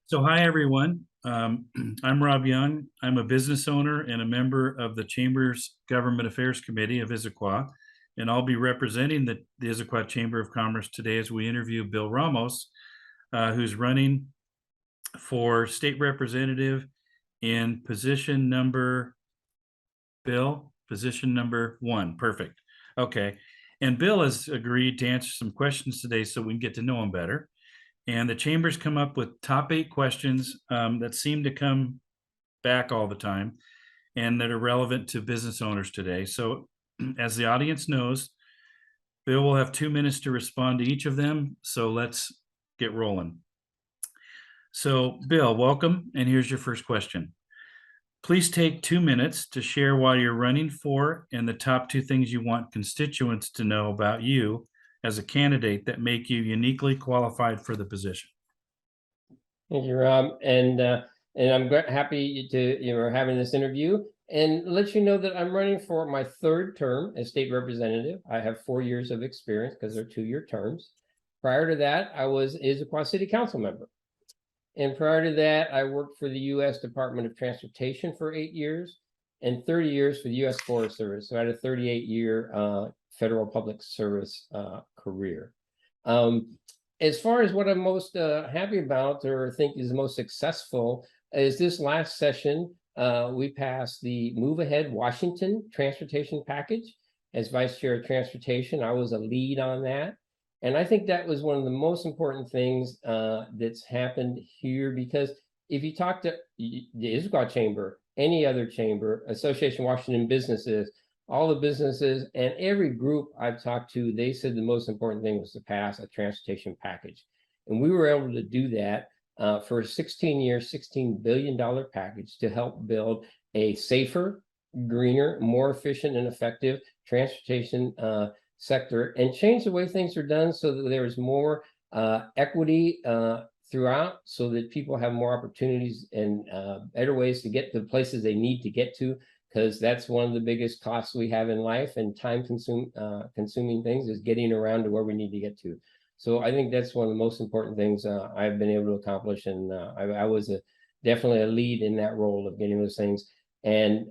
So hi, everyone. I'm Rob Young. I'm a business owner and a member of the Chamber's Government Affairs Committee of Issaquah, and I'll be representing the Issaquah Chamber of Commerce today as we interview Bill Ramos, who's running for state representative in position number one. Perfect. Okay. And Bill has agreed to answer some questions today so we can get to know him better. And the chamber's come up with top 8 questions that seem to come back all the time and that are relevant to business owners today. So, as the audience knows, Bill will have 2 minutes to respond to each of them. So, let's get rolling. So, Bill, welcome. And here's your first question. Please take 2 minutes to share why you're running for and the top 2 things you want constituents to know about you as a candidate that make you uniquely qualified for the position. Thank you, Rob, and I'm happy to we're having this interview and let you know that I'm running for my third term as state representative. I have 4 years of experience because they're 2-year terms. Prior to that, I was Issaquah City Council member, and prior to that, I worked for the U.S. Department of Transportation for 8 years and 30 years for the U.S. Forest Service. So I had a 38-year federal public service career. As far as what I'm most happy about or think is the most successful is this last session, we passed the Move Ahead Washington Transportation Package. As Vice Chair of Transportation, I was a lead on that. And I think that was one of the most important things that's happened here, because if you talk to the Issaquah Chamber, any other chamber, Association of Washington Businesses, all the businesses and every group I've talked to, they said the most important thing was to pass a transportation package. And we were able to do that for a 16-year, $16 billion package to help build a safer, greener, more efficient and effective transportation sector and change the way things are done so that there's more equity throughout, so that people have more opportunities and better ways to get to the places they need to get to, because that's one of the biggest costs we have in life, and time consuming things is getting around to where we need to get to. So I think that's one of the most important things I've been able to accomplish, and I was definitely a lead in that role of getting those things. And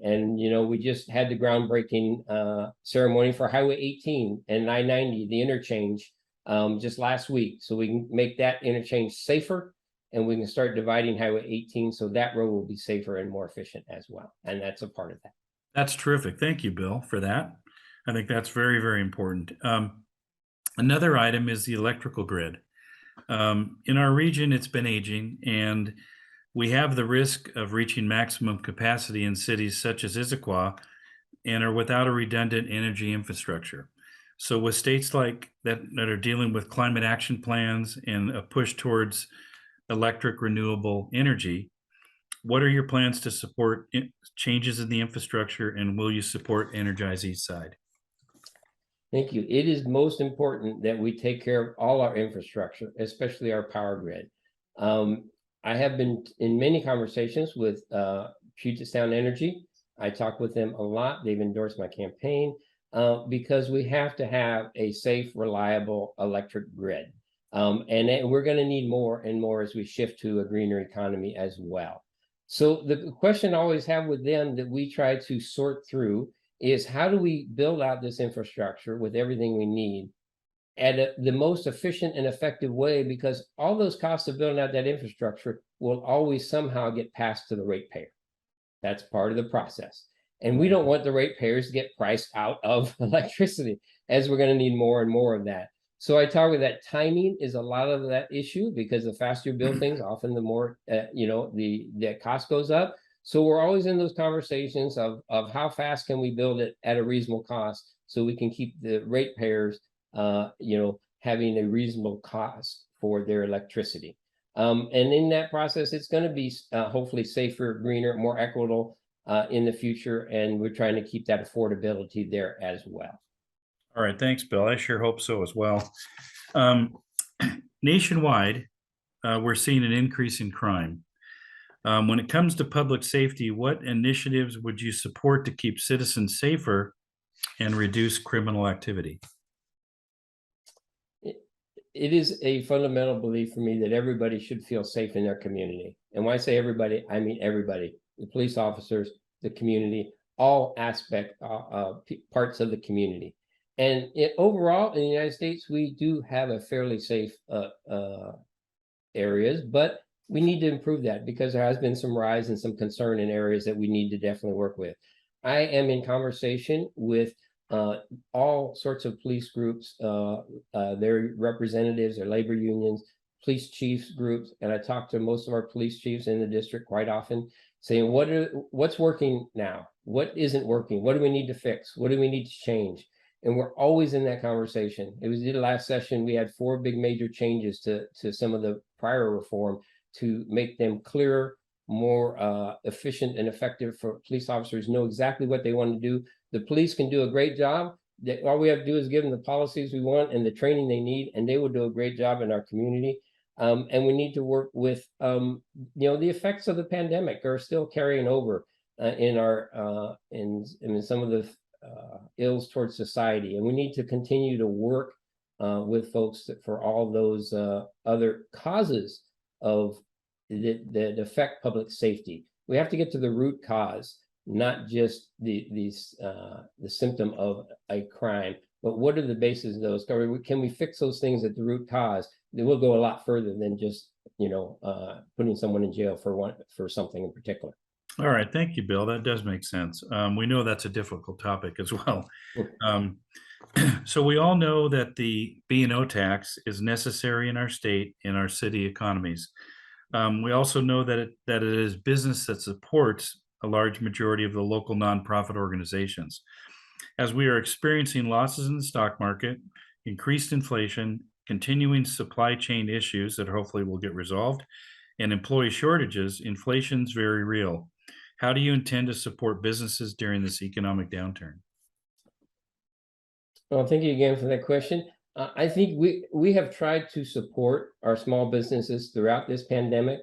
we just had the groundbreaking ceremony for Highway 18 and I-90, the interchange, just last week. So we can make that interchange safer, and we can start dividing Highway 18 so that road will be safer and more efficient as well. And that's a part of that. That's terrific. Thank you, Bill, for that. I think that's very, very important. Another item is the electrical grid. In our region, it's been aging, and we have the risk of reaching maximum capacity in cities such as Issaquah and are without a redundant energy infrastructure. So with states like that are dealing with climate action plans and a push towards electric renewable energy, what are your plans to support changes in the infrastructure, and will you support Energize East Side? Thank you. It is most important that we take care of all our infrastructure, especially our power grid. I have been in many conversations with Puget Sound Energy. I talk with them a lot. They've endorsed my campaign because we have to have a safe, reliable electric grid. And we're going to need more and more as we shift to a greener economy as well. So the question I always have with them that we try to sort through is, how do we build out this infrastructure with everything we need at the most efficient and effective way? Because all those costs of building out that infrastructure will always somehow get passed to the ratepayer. That's part of the process. And we don't want the ratepayers to get priced out of electricity, as we're going to need more and more of that. So I talk with that timing is a lot of that issue, because the faster you build things, often the more, the cost goes up. So we're always in those conversations of how fast can we build it at a reasonable cost, so we can keep the ratepayers having a reasonable cost for their electricity. And in that process, it's going to be hopefully safer, greener, more equitable in the future. And we're trying to keep that affordability there as well. All right. Thanks, Bill. I sure hope so as well. Nationwide, we're seeing an increase in crime. When it comes to public safety, what initiatives would you support to keep citizens safer and reduce criminal activity? it is a fundamental belief for me that everybody should feel safe in their community. And when I say everybody, I mean everybody, the police officers, the community, all parts of the community. And overall, in the United States, we do have a fairly safe areas, but we need to improve that because there has been some rise and some concern in areas that we need to definitely work with. I am in conversation with all sorts of police groups, their representatives, their labor unions, police chiefs groups, and I talk to most of our police chiefs in the district quite often, saying what's working now, what isn't working, what do we need to fix, what do we need to change, and we're always in that conversation. It was the last session we had 4 big major changes to some of the prior reform to make them clearer, more efficient and effective for police officers know exactly what they want to do. The police can do a great job. All we have to do is give them the policies we want and the training they need, and they will do a great job in our community. And we need to work with, the effects of the pandemic are still carrying over in our in some of the ills towards society, and we need to continue to work with folks for all those other causes of that affect public safety. We have to get to the root cause, not just the symptom of a crime, but what are the bases of those? Can we fix those things at the root cause? Then we'll go a lot further than just putting someone in jail for something in particular. All right, thank you, Bill. That does make sense. We know that's a difficult topic as well. So we all know that the B&O tax is necessary in our state, in our city economies. We also know that it is business that supports a large majority of the local nonprofit organizations. As we are experiencing losses in the stock market, increased inflation, continuing supply chain issues that hopefully will get resolved, and employee shortages, inflation's very real. How do you intend to support businesses during this economic downturn? Well, thank you again for that question. I think we have tried to support our small businesses throughout this pandemic.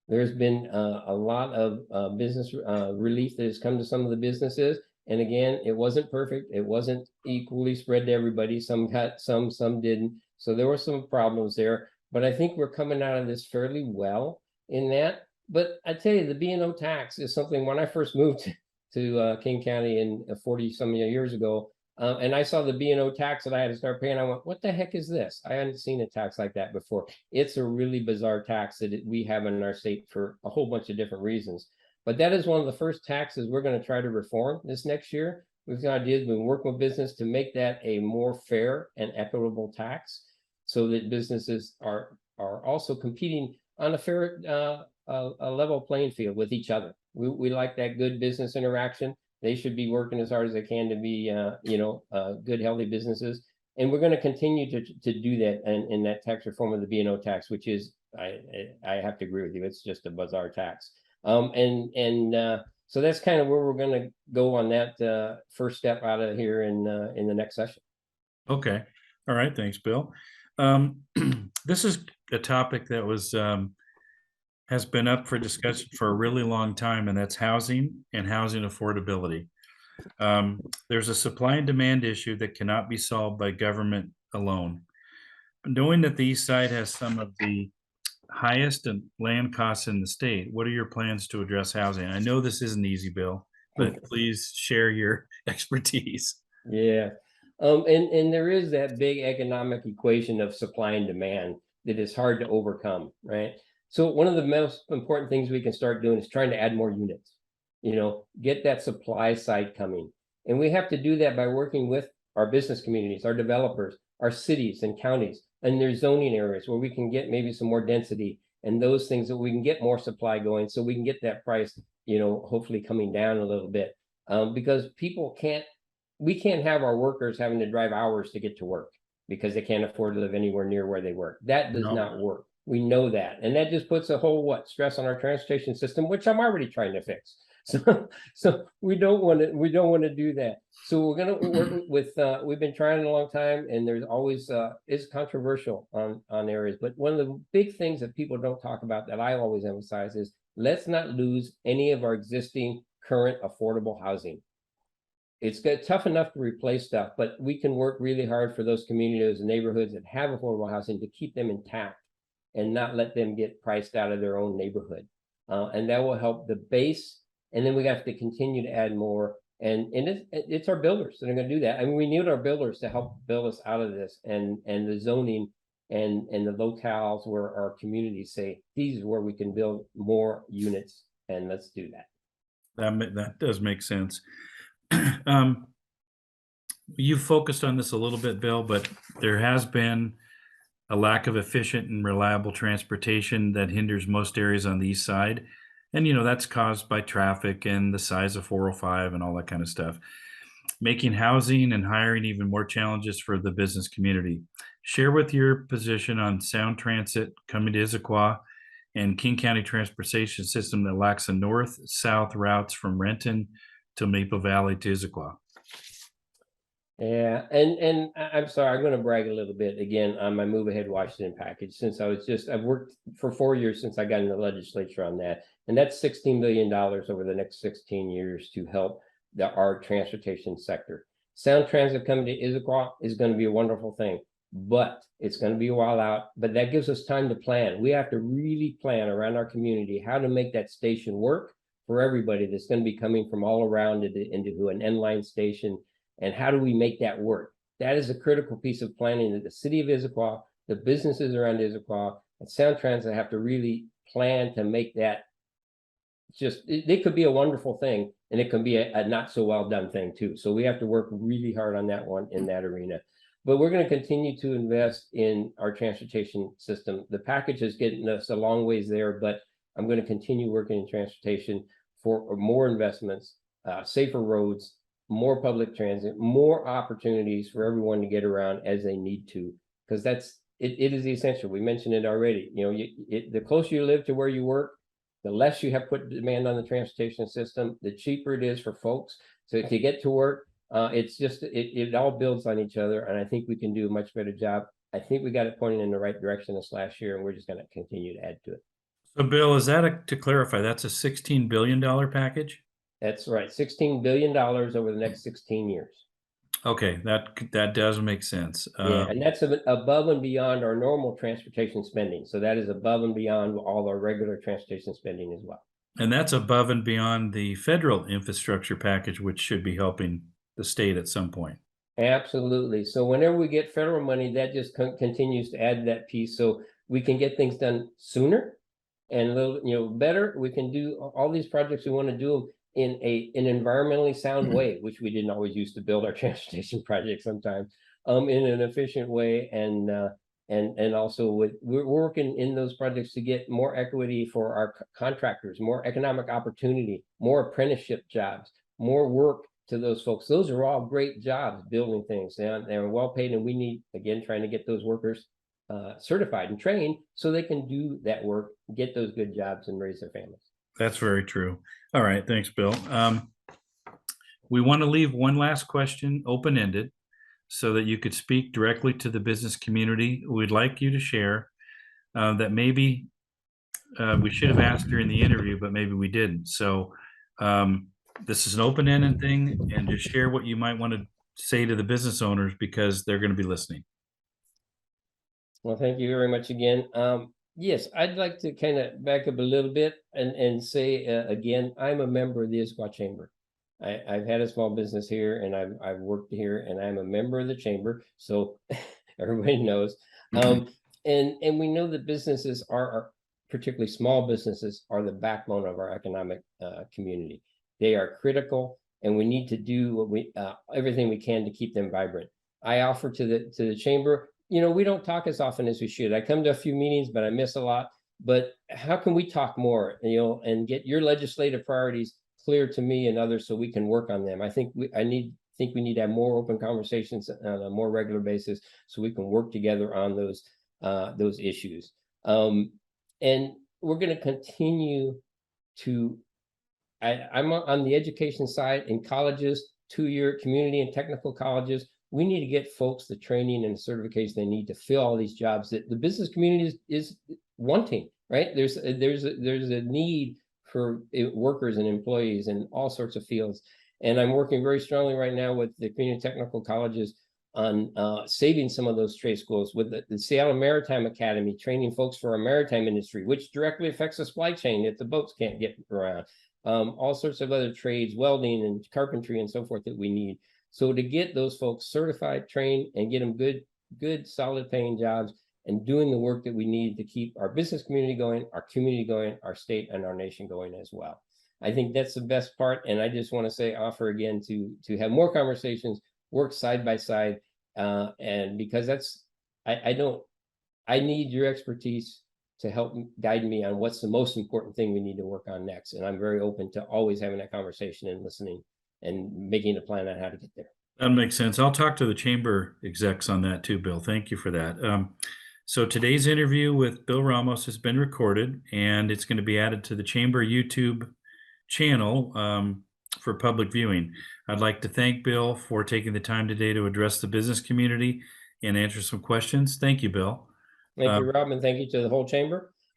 There's been a lot of business relief that has come to some of the businesses. And again, it wasn't perfect. It wasn't equally spread to everybody. Some got some didn't. So there were some problems there. But I think we're coming out of this fairly well in that. But I tell you, the B&O tax is something when I first moved to King County in 40 some years ago, and I saw the B&O tax that I had to start paying. I went, what the heck is this? I hadn't seen a tax like that before. It's a really bizarre tax that we have in our state for a whole bunch of different reasons. But that is one of the first taxes we're going to try to reform this next year. We've got ideas, we've been working with business to make that a more fair and equitable tax so that businesses are also competing on a fair a level playing field with each other. We like that good business interaction. They should be working as hard as they can to be, good, healthy businesses. And we're going to continue to do that in that tax reform of the B&O tax, which is, I have to agree with you, it's just a bizarre tax. So that's kind of where we're going to go on that first step out of here in the next session. Okay. All right. Thanks, Bill. This is a topic that has been up for discussion for a really long time, and that's housing and housing affordability. There's a supply and demand issue that cannot be solved by government alone. Knowing that the East Side has some of the highest land costs in the state, what are your plans to address housing? I know this isn't easy, Bill, but please share your expertise. Yeah. And there is that big economic equation of supply and demand that is hard to overcome, right? So one of the most important things we can start doing is trying to add more units, get that supply side coming. And we have to do that by working with our business communities, our developers, our cities and counties, and their zoning areas where we can get maybe some more density and those things that we can get more supply going so we can get that price, hopefully coming down a little bit. Because we can't have our workers having to drive hours to get to work because they can't afford to live anywhere near where they work. That does not work. We know that. And that just puts a whole stress on our transportation system, which I'm already trying to fix. So we don't want to do that. So we're going to work with, we've been trying a long time, and there's always, is controversial on areas. But one of the big things that people don't talk about that I always emphasize is let's not lose any of our existing current affordable housing. it's tough enough to replace stuff, but we can work really hard for those communities and neighborhoods that have affordable housing to keep them intact and not let them get priced out of their own neighborhood. And that will help the base. And then we have to continue to add more. And it's our builders that are going to do that. I mean, we need our builders to help build us out of this, and the zoning and the locales where our communities say, these are where we can build more units, and let's do that. That does make sense. You focused on this a little bit, Bill, but there has been a lack of efficient and reliable transportation that hinders most areas on the east side. And, that's caused by traffic and the size of 405 and all that kind of stuff, making housing and hiring even more challenges for the business community. Share with your position on sound transit coming to Issaquah and King County transportation system that lacks the north-south routes from Renton to Maple Valley to Issaquah. Yeah, and I'm sorry, I'm going to brag a little bit again on my Move Ahead Washington package, since I've worked for 4 years since I got in the legislature on that, and that's $16 billion over the next 16 years to help our transportation sector. Sound transit coming to Issaquah is going to be a wonderful thing, but it's going to be a while out. But that gives us time to plan. We have to really plan around our community how to make that station work for everybody that's going to be coming from all around into an end-line station. And how do we make that work? That is a critical piece of planning that the city of Issaquah, the businesses around Issaquah, and Sound Transit have to really plan to make that it could be a wonderful thing, and it can be a not so well done thing too. So we have to work really hard on that one in that arena. But we're going to continue to invest in our transportation system. The package is getting us a long ways there, but I'm going to continue working in transportation for more investments, safer roads, more public transit, more opportunities for everyone to get around as they need to, because it is essential. We mentioned it already. The closer you live to where you work, the less you have put demand on the transportation system, the cheaper it is for folks. So to get to work, it all builds on each other, and I think we can do a much better job. I think we got it pointing in the right direction this last year, and we're just going to continue to add to it. So, Bill, to clarify, that's a $16 billion package? That's right, $16 billion over the next 16 years. Okay, that does make sense. Yeah, and that's above and beyond our normal transportation spending. So that is above and beyond all our regular transportation spending as well. And that's above and beyond the federal infrastructure package, which should be helping the state at some point. Absolutely. So whenever we get federal money, that just continues to add that piece, so we can get things done sooner and a little, better. We can do all these projects we want to do in an environmentally sound way, which we didn't always use to build our transportation projects sometimes, in an efficient way. And also we're working in those projects to get more equity for our contractors, more economic opportunity, more apprenticeship jobs, more work to those folks. Those are all great jobs, building things. They're well paid, and we need, again, trying to get those workers certified and trained so they can do that work, get those good jobs, and raise their families. That's very true. All right. Thanks, Bill. We want to leave one last question open-ended so that you could speak directly to the business community. We'd like you to share that maybe we should have asked during the interview, but maybe we didn't. So this is an open-ended thing, and just share what you might want to say to the business owners, because they're going to be listening. Well, thank you very much again. Yes, I'd like to kind of back up a little bit and say, again, I'm a member of the Issaquah Chamber. I've had a small business here, and I've worked here, and I'm a member of the chamber, so everybody knows. And we know that businesses are, particularly small businesses, are the backbone of our economic community. They are critical, and we need to do everything we can to keep them vibrant. I offer to the chamber. We don't talk as often as we should. I come to a few meetings, but I miss a lot. But how can we talk more, and get your legislative priorities clear to me and others so we can work on them? I think we need to have more open conversations on a more regular basis so we can work together on those issues. And we're going to continue to. I'm on the education side in colleges, 2-year community and technical colleges. We need to get folks the training and certification they need to fill all these jobs that the business community is wanting, right? There's a need for workers and employees in all sorts of fields. And I'm working very strongly right now with the community technical colleges on saving some of those trade schools with the Seattle Maritime Academy, training folks for our maritime industry, which directly affects the supply chain if the boats can't get around. All sorts of other trades, welding and carpentry and so forth that we need. So to get those folks certified, trained, and get them good, solid paying jobs and doing the work that we need to keep our business community going, our community going, our state and our nation going as well. I think that's the best part. And I just want to say, offer again to have more conversations, work side by side. And because that's, I need your expertise to help guide me on what's the most important thing we need to work on next. And I'm very open to always having that conversation and listening and making a plan on how to get there. That makes sense. I'll talk to the chamber execs on that too, Bill. Thank you for that. So today's interview with Bill Ramos has been recorded, and it's going to be added to the chamber YouTube channel for public viewing. I'd like to thank Bill for taking the time today to address the business community and answer some questions. Thank you, Bill. Thank you, Rob, and thank you to the whole chamber.